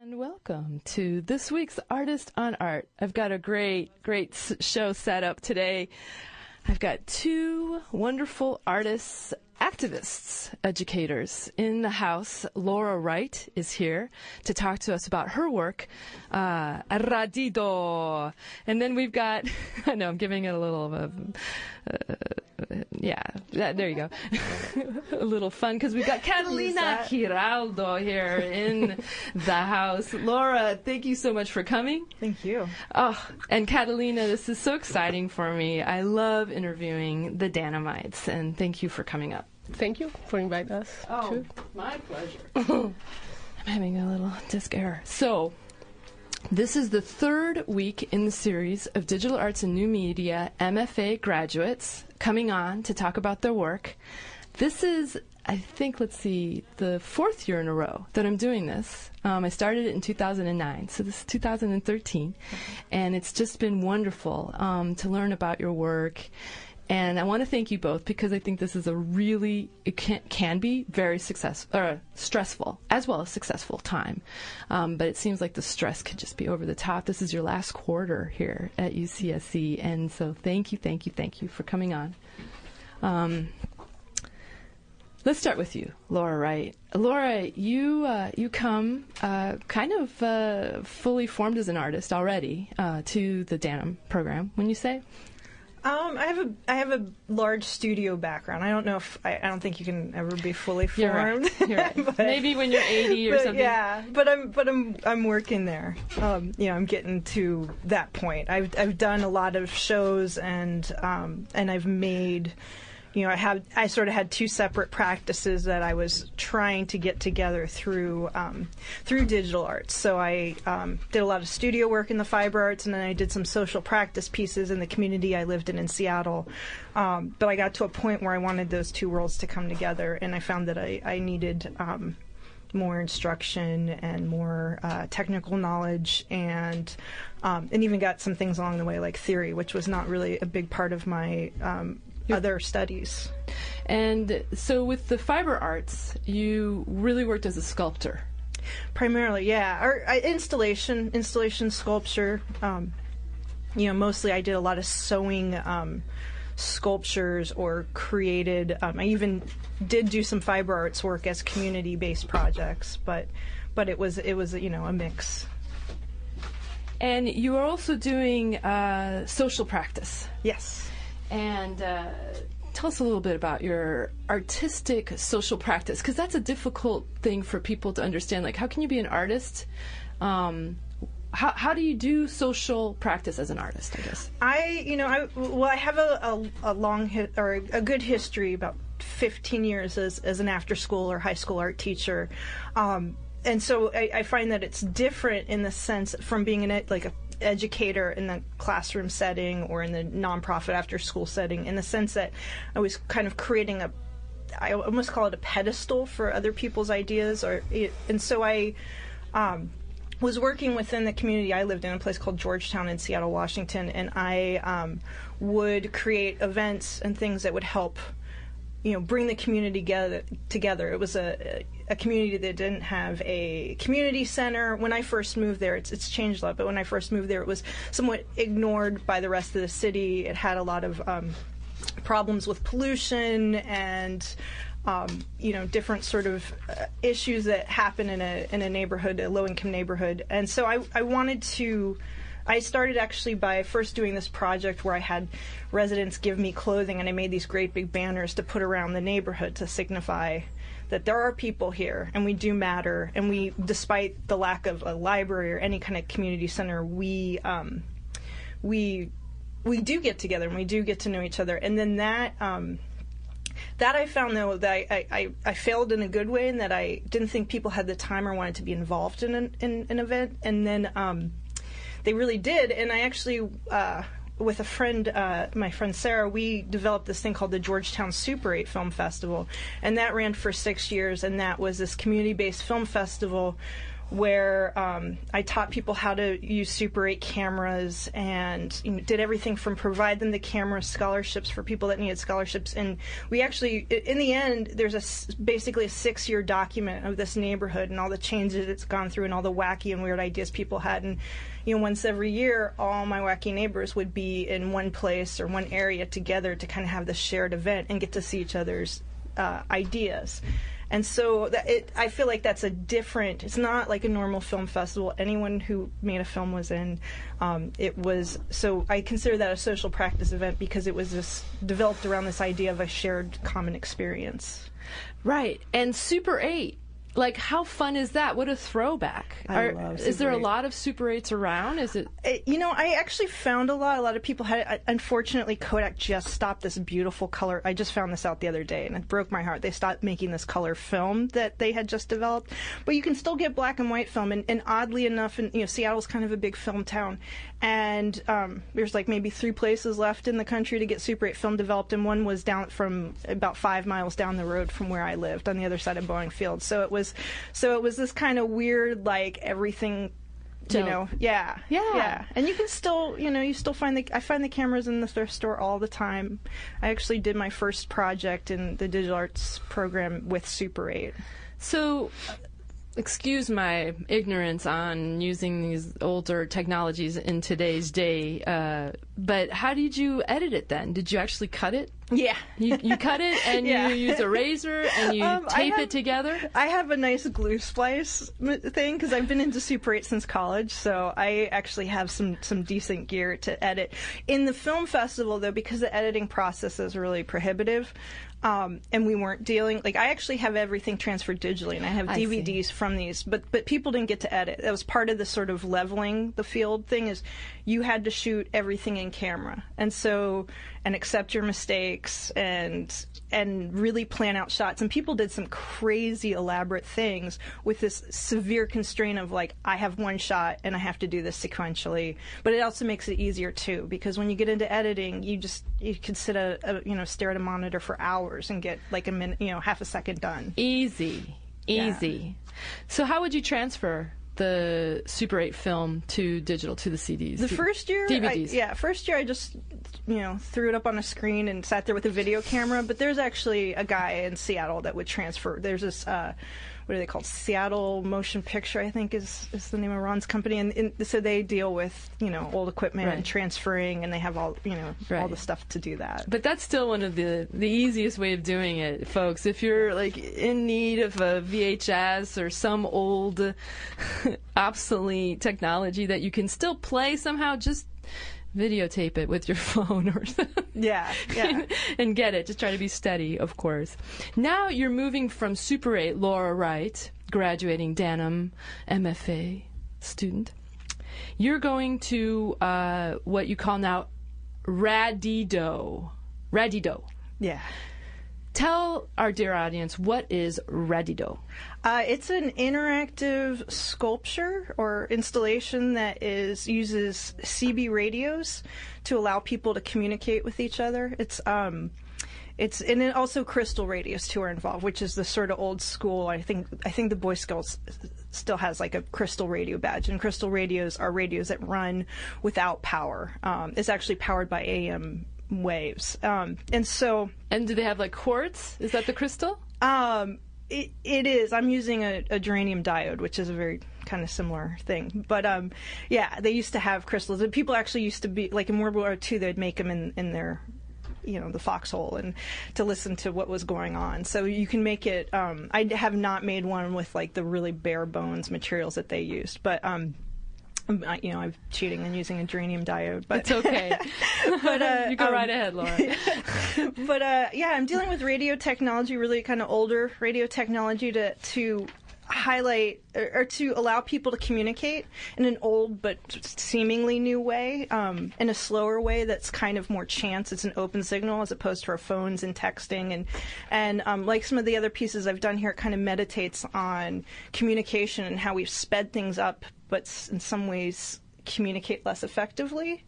And welcome to this week's Artist on Art. I've got a great show set up today. I've got two wonderful artists, activists, educators in the house. Laura Wright is here to talk to us about her work at Radido. And then we've got, I know I'm giving it a little of a, there you go. A little fun because we've got Catalina Giraldo here in the house. Laura, thank you so much for coming. Thank you. Oh, and Catalina, this is so exciting for me. I love interviewing the DANMites, and thank you for coming up. Thank you for inviting us. Oh, too. My pleasure. I'm having a little disk error. So, this is the third week in the series of Digital Arts and New Media MFA graduates coming on to talk about their work. This is, I think, the fourth year in a row that I'm doing this. I started it in 2009, so this is 2013, and it's just been wonderful to learn about your work. And I want to thank you both because I think this is it can be very stressful as well as successful time. But it seems like the stress could just be over the top. This is your last quarter here at UCSC, and so thank you for coming on. Let's start with you, Laura Wright. Laura, you come kind of fully formed as an artist already to the DANM program, wouldn't you say? I have a large studio background. I don't know if I don't think you can ever be fully formed. You're right. But, maybe when you're 80 or something. Yeah, but I'm working there. I'm getting to that point. I've done a lot of shows and I've made. I sort of had two separate practices that I was trying to get together through digital arts. So I did a lot of studio work in the fiber arts, and then I did some social practice pieces in the community I lived in Seattle. But I got to a point where I wanted those two worlds to come together, and I found that I needed more instruction and more technical knowledge, and even got some things along the way like theory, which was not really a big part of my other studies. And so with the fiber arts, you really worked as a sculptor. Primarily, yeah. Or installation, sculpture. Mostly I did a lot of sewing sculptures or created. I even did do some fiber arts work as community-based projects, but it was a mix. And you are also doing social practice. Yes. And tell us a little bit about your artistic social practice, because that's a difficult thing for people to understand. Like, how can you be an artist? How do you do social practice as an artist, I guess? I have a long or a good history, about 15 years as an after-school or high school art teacher. And so I find that it's different in the sense from being a educator in the classroom setting or in the nonprofit after school setting, in the sense that I was kind of creating I almost call it a pedestal for other people's ideas, and so I was working within the community I lived in, a place called Georgetown in Seattle, Washington, and I would create events and things that would help bring the community together. It was a community that didn't have a community center. When I first moved there, it's changed a lot, but when I first moved there, it was somewhat ignored by the rest of the city. It had a lot of problems with pollution and different sort of issues that happen in a neighborhood, a low-income neighborhood. And so I started actually by first doing this project where I had residents give me clothing, and I made these great big banners to put around the neighborhood to signify that there are people here and we do matter, and we, despite the lack of a library or any kind of community center, we do get together and we do get to know each other. And then that I found, though, that I failed in a good way, and that I didn't think people had the time or wanted to be involved in an event. And then they really did, and I actually, with a friend, my friend Sarah, we developed this thing called the Georgetown Super 8 Film Festival, and that ran for 6 years, and that was this community-based film festival where I taught people how to use Super 8 cameras and did everything from provide them the camera scholarships for people that needed scholarships. And we actually, in the end, there's basically a 6-year document of this neighborhood and all the changes it's gone through and all the wacky and weird ideas people had. And once every year, all my wacky neighbors would be in one place or one area together to kind of have this shared event and get to see each other's ideas. And so I feel like that's it's not like a normal film festival. Anyone who made a film was in. So I consider that a social practice event because it was developed around this idea of a shared common experience. Right. And Super 8. Like, how fun is that? What a throwback. Is there a lot of Super 8s around? Is it? I actually found a lot. A lot of people had it. Unfortunately, Kodak just stopped this beautiful color. I just found this out the other day, and it broke my heart. They stopped making this color film that they had just developed. But you can still get black and white film. And oddly enough, Seattle's kind of a big film town. And there's like maybe 3 places left in the country to get Super 8 film developed, and one was down from about 5 miles down the road from where I lived on the other side of Boeing Field. So it was this kind of weird, like, everything, yeah. And you can still, you still find I find the cameras in the thrift store all the time. I actually did my first project in the digital arts program with Super 8. So, excuse my ignorance on using these older technologies in today's day, but how did you edit it then? Did you actually cut it? Yeah. You cut it and you use a razor and you tape it together? I have a nice glue splice thing because I've been into Super 8 since college, so I actually have some decent gear to edit. In the film festival, though, because the editing process is really prohibitive, and we weren't dealing, like, I actually have everything transferred digitally, and I have DVDs from these, but people didn't get to edit. That was part of the sort of leveling the field thing, is you had to shoot everything in camera, and accept your mistakes and really plan out shots. And people did some crazy elaborate things with this severe constraint of, like, I have one shot and I have to do this sequentially. But it also makes it easier too, because when you get into editing, you could stare at a monitor for hours and get like a minute, half a second done. Easy. Yeah. So how would you transfer the Super 8 film to digital, to the CDs? The first year, DVDs. I just threw it up on a screen and sat there with a video camera. But there's actually a guy in Seattle that would transfer. There's this what are they called? Seattle Motion Picture, I think is the name of Ron's company, and so they deal with old equipment and transferring, and they have all all the stuff to do that. But that's still one of the easiest way of doing it, folks. If you're like in need of a VHS or some old obsolete technology that you can still play somehow, just videotape it with your phone or something. Yeah. And get it. Just try to be steady, of course. Now you're moving from Super 8, Laura Wright, graduating DANM MFA student. You're going to what you call now Radido. Yeah. Tell our dear audience, what is Radido? It's an interactive sculpture or installation that uses CB radios to allow people to communicate with each other. And then also crystal radios too are involved, which is the sort of old school. I think the Boy Scouts still has like a crystal radio badge, and crystal radios are radios that run without power. It's actually powered by AM waves, and do they have like quartz? Is that the crystal? It is. I'm using a geranium diode, which is a very kind of similar thing. But they used to have crystals, and people actually used to be like in World War II. They'd make them in their the foxhole and to listen to what was going on. So you can make it. I have not made one with like the really bare bones materials that they used, but I'm cheating and using a geranium diode, but it's okay. But you go right ahead, Laura. But I'm dealing with radio technology, really kind of older radio technology to highlight or to allow people to communicate in an old but seemingly new way, in a slower way that's kind of more chance. It's an open signal as opposed to our phones and texting, and like some of the other pieces I've done here, it kind of meditates on communication and how we've sped things up, but in some ways communicate less effectively.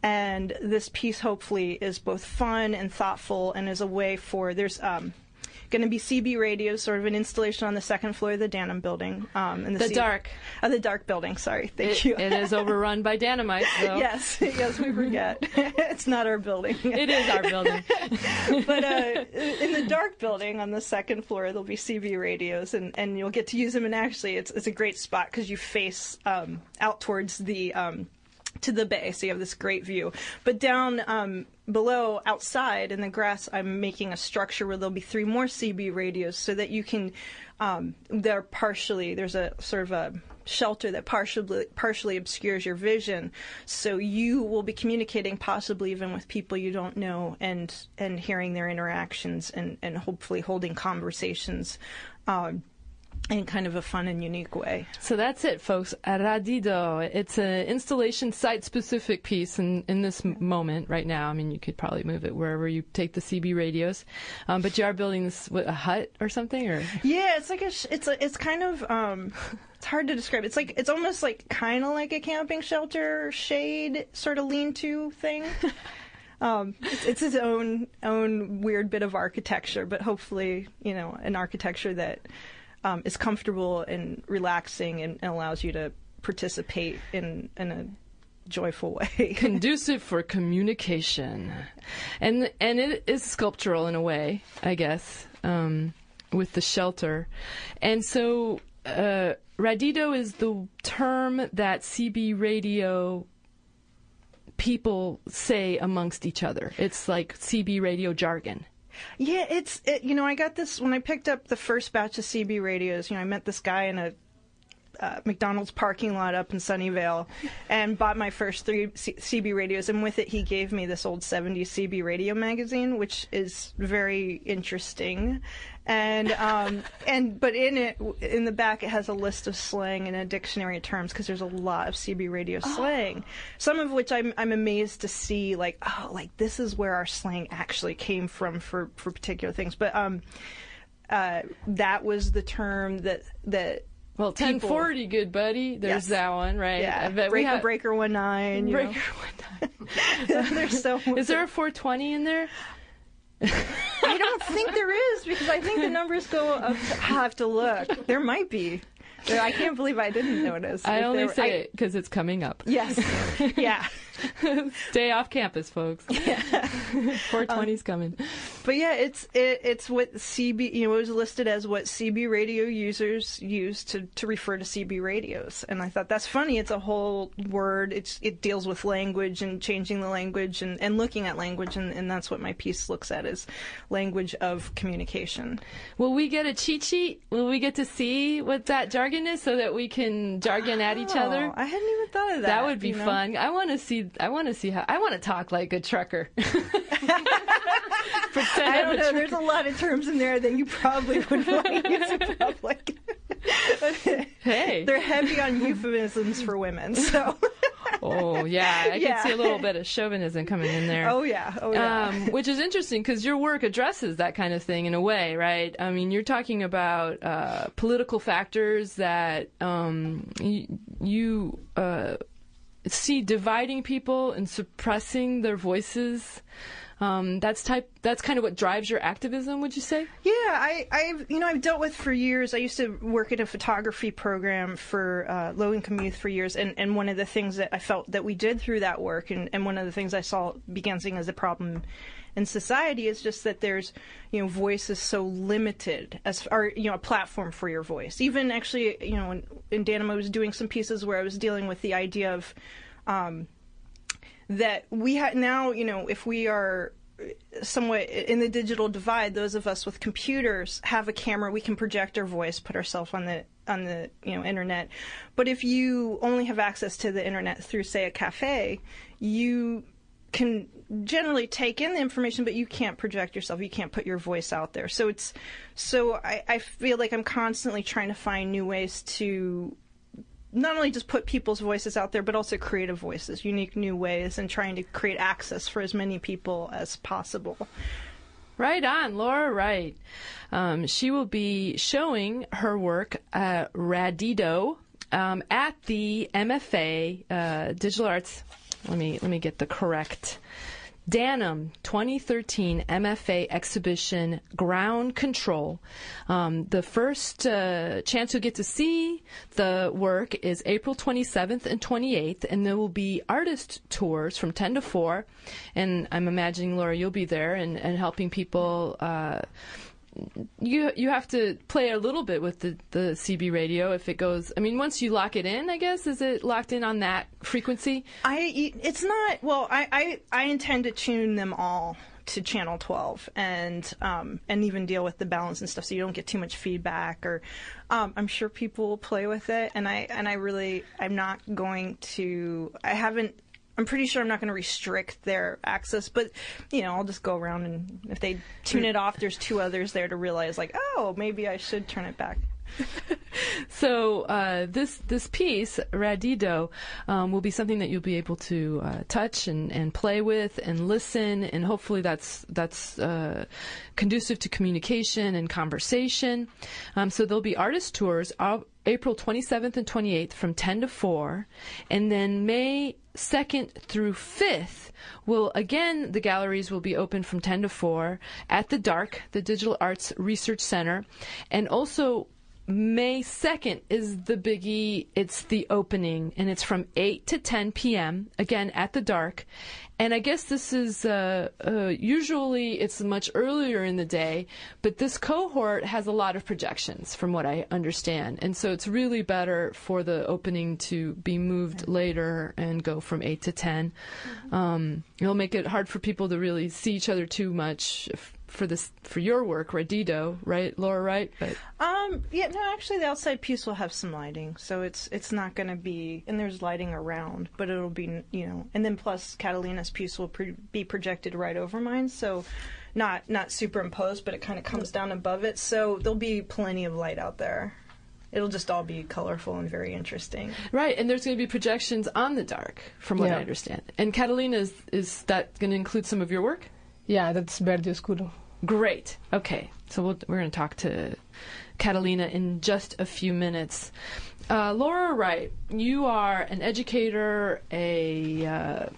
And this piece hopefully is both fun and thoughtful, and is a way for going to be CB radios, sort of an installation on the second floor of the DANM building. The dark building, sorry. Thank you. It is overrun by Dynamite, though. Yes, we forget. It's not our building. It is our building. But in the dark building on the second floor, there'll be CB radios, and you'll get to use them. And actually, it's a great spot because you face out towards the to the bay, so you have this great view. But down below, outside in the grass, I'm making a structure where there'll be 3 more CB radios, so that you can. There's a sort of a shelter that partially obscures your vision, so you will be communicating possibly even with people you don't know, and hearing their interactions, and hopefully holding conversations in kind of a fun and unique way. So that's it, folks. Radido. It's an installation site-specific piece in this moment right now. I mean, you could probably move it wherever you take the CB radios, but you are building this a hut or something, or yeah, it's like it's kind of it's hard to describe. It's almost like kind of like a camping shelter shade sort of lean-to thing. It's its own weird bit of architecture, but hopefully, an architecture that is comfortable and relaxing and allows you to participate in a joyful way. Conducive for communication. And it is sculptural in a way, I guess, with the shelter. And so Radido is the term that CB radio people say amongst each other. It's like CB radio jargon. Yeah, I got this when I picked up the first batch of CB radios. I met this guy in a McDonald's parking lot up in Sunnyvale and bought my first 3 CB radios, and with it he gave me this old 70s CB radio magazine, which is very interesting. But in the back it has a list of slang and a dictionary of terms, because there's a lot of CB radio slang. Some of which I'm amazed to see, like this is where our slang actually came from for particular things. But that was the term that well, 1040, good buddy. There's that one, right? Yeah. Breaker 19. Breaker 19. There's so much. Is there a 420 in there? I don't think there is, because I think the numbers go up. I'll have to look. There might be. I can't believe I didn't notice. I only say it because it's coming up. Yes. Yeah. Stay off campus, folks. Yeah. 420's coming. But yeah, it's what CB, it was listed as what CB radio users use to refer to CB radios. And I thought that's funny. It's a whole word. It deals with language and changing the language and looking at language. And that's what my piece looks at, is language of communication. Will we get a cheat sheet? Will we get to see what that jargon is so that we can jargon at each other? I hadn't even thought of that. That would be fun. I want to see how. I want to talk like a trucker. I don't know. There's a lot of terms in there that you probably wouldn't want to use in public. Hey, they're heavy on euphemisms for women. So. Oh yeah, I can see a little bit of chauvinism coming in there. Oh yeah. Which is interesting because your work addresses that kind of thing in a way, right? I mean, you're talking about political factors that you see dividing people and suppressing their voices. That's kind of what drives your activism, would you say? Yeah, I've dealt with for years. I used to work at a photography program for low-income youth for years, and one of the things that I felt that we did through that work, and one of the things I began seeing as a problem in society, is just that there's, voice is so limited or a platform for your voice. Even actually, in DANM I was doing some pieces where I was dealing with the idea of that we have now, if we are somewhat in the digital divide, those of us with computers have a camera, we can project our voice, put ourselves on the internet. But if you only have access to the internet through, say, a cafe, you can generally take in the information, but you can't project yourself. You can't put your voice out there. So I feel like I'm constantly trying to find new ways to not only just put people's voices out there, but also creative voices, unique new ways, and trying to create access for as many people as possible. Right on, Laura Wright. She will be showing her work at Radido at the MFA Digital Arts. Let me get the correct DANM 2013 MFA exhibition Ground Control. The first chance you'll get to see the work is April 27th and 28th, and there will be artist tours from 10 to 4. And I'm imagining, Laura, you'll be there and helping people. You have to play a little bit with the CB radio if it goes. I mean, once you lock it in, I guess, is it locked in on that frequency? It's not. Well, I intend to tune them all to channel 12 and even deal with the balance and stuff, so you don't get too much feedback. Or I'm sure people will play with it, and I'm not going to. I'm pretty sure I'm not going to restrict their access, but, I'll just go around, and if they tune it off, there's 2 others there to realize, like, oh, maybe I should turn it back. So this piece, Radido, will be something that you'll be able to touch and play with and listen, and hopefully that's conducive to communication and conversation. So there'll be artist tours April 27th and 28th from 10 to 4, and then May 2nd through 5th the galleries will be open from 10 to 4 at the DARC, the Digital Arts Research Center, and also May 2nd is the biggie. It's the opening, and it's from 8 to 10 p.m., again, at the DARC. And I guess this is, usually it's much earlier in the day, but this cohort has a lot of projections, from what I understand. And so it's really better for the opening to be moved later and go from 8 to 10. It'll make it hard for people to really see each other too much for your work, Radido, right, Laura, right? But actually the outside piece will have some lighting, so it's not going to be, and there's lighting around, but it'll be, and then plus Catalina's piece will be projected right over mine, so not superimposed, but it kind of comes down above it, so there'll be plenty of light out there. It'll just all be colorful and very interesting. Right, and there's going to be projections on the DARC, from what I understand. And Catalina, is that going to include some of your work? Yeah, that's Verde Oscuro. Great. Okay, so we're going to talk to Catalina in just a few minutes. Laura Wright, you are an educator, a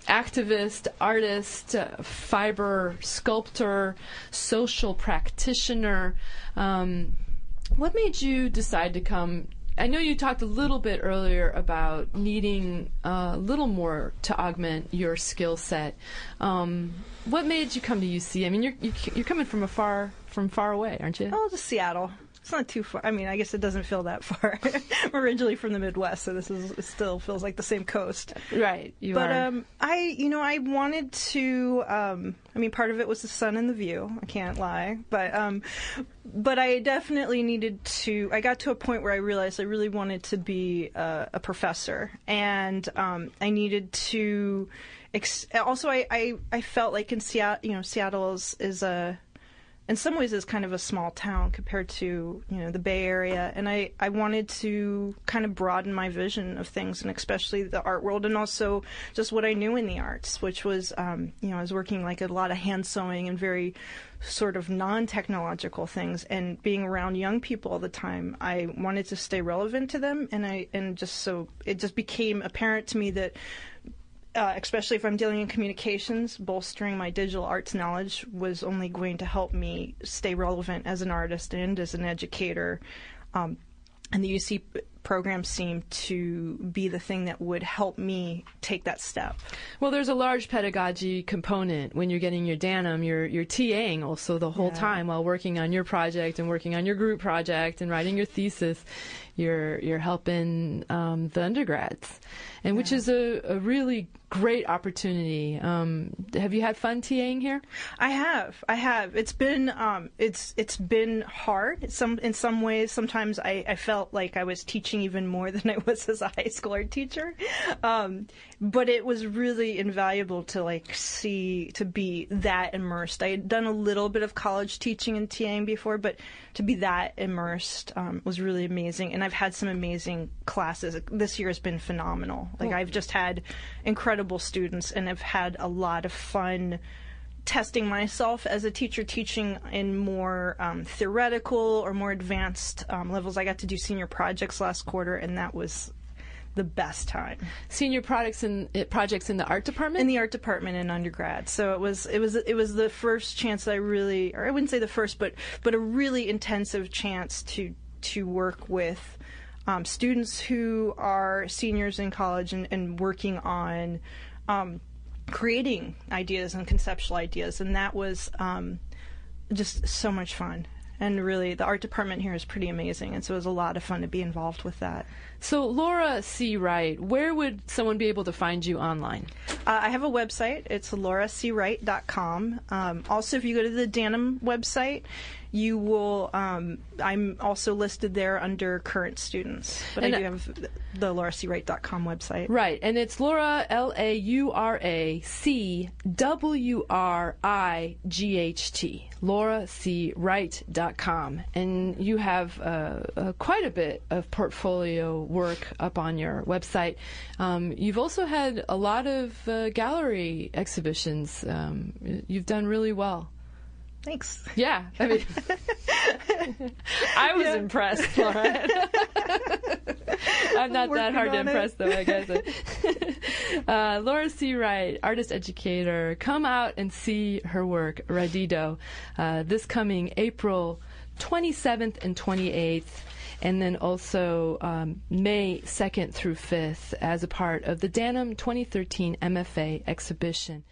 activist, artist, fiber sculptor, social practitioner. What made you decide to come? I know you talked a little bit earlier about needing a little more to augment your skill set. What made you come to UC? I mean, you're coming from far away, aren't you? Oh, to Seattle. It's not too far. I mean, I guess it doesn't feel that far. I'm originally from the Midwest, so it still feels like the same coast. Right, you are. I wanted to. Part of it was the sun and the view. I can't lie, but I definitely needed to. I got to a point where I realized I really wanted to be a professor, and I needed to. Also, I felt like in Seattle, Seattle is a. In some ways, is kind of a small town compared to the Bay Area, and I wanted to kind of broaden my vision of things, and especially the art world, and also just what I knew in the arts, which was I was working like a lot of hand sewing and very sort of non-technological things, and being around young people all the time, I wanted to stay relevant to them, and it just became apparent to me that. Especially if I'm dealing in communications, bolstering my digital arts knowledge was only going to help me stay relevant as an artist and as an educator. And the UC program seemed to be the thing that would help me take that step. Well, there's a large pedagogy component when you're getting your DANM. You're TAing also the whole time while working on your project and working on your group project and writing your thesis. You're helping the undergrads, and which is a really great opportunity. Have you had fun TAing here? I have. It's been it's been hard. In some ways, sometimes I felt like I was teaching even more than I was as a high school art teacher. But it was really invaluable to be that immersed. I had done a little bit of college teaching and TAing before, but to be that immersed was really amazing. And I've had some amazing classes. This year has been phenomenal. I've just had incredible students, and I've had a lot of fun testing myself as a teacher, teaching in more theoretical or more advanced levels. I got to do senior projects last quarter, and that was the best time. Senior projects in the art department? In the art department in undergrad. So it was the first chance that I really, or I wouldn't say the first, but a really intensive chance to work with students who are seniors in college and working on creating ideas and conceptual ideas, and that was just so much fun. And really, the art department here is pretty amazing, and so it was a lot of fun to be involved with that. So, Laura C. Wright, where would someone be able to find you online? I have a website. It's lauracwright.com. Also, if you go to the DANM website, you will. I'm also listed there under current students, but I do have the lauracwright.com website. Right, and it's Laura LauraCWright, lauracwright.com, and you have quite a bit of portfolio work up on your website. You've also had a lot of gallery exhibitions. You've done really well. Thanks. Yeah, I mean, I was impressed, Laura. I'm not that hard to impress, though, I guess. Laura C. Wright, artist educator. Come out and see her work, Radido, this coming April 27th and 28th. And then also May 2nd through 5th as a part of the DANM 2013 MFA exhibition.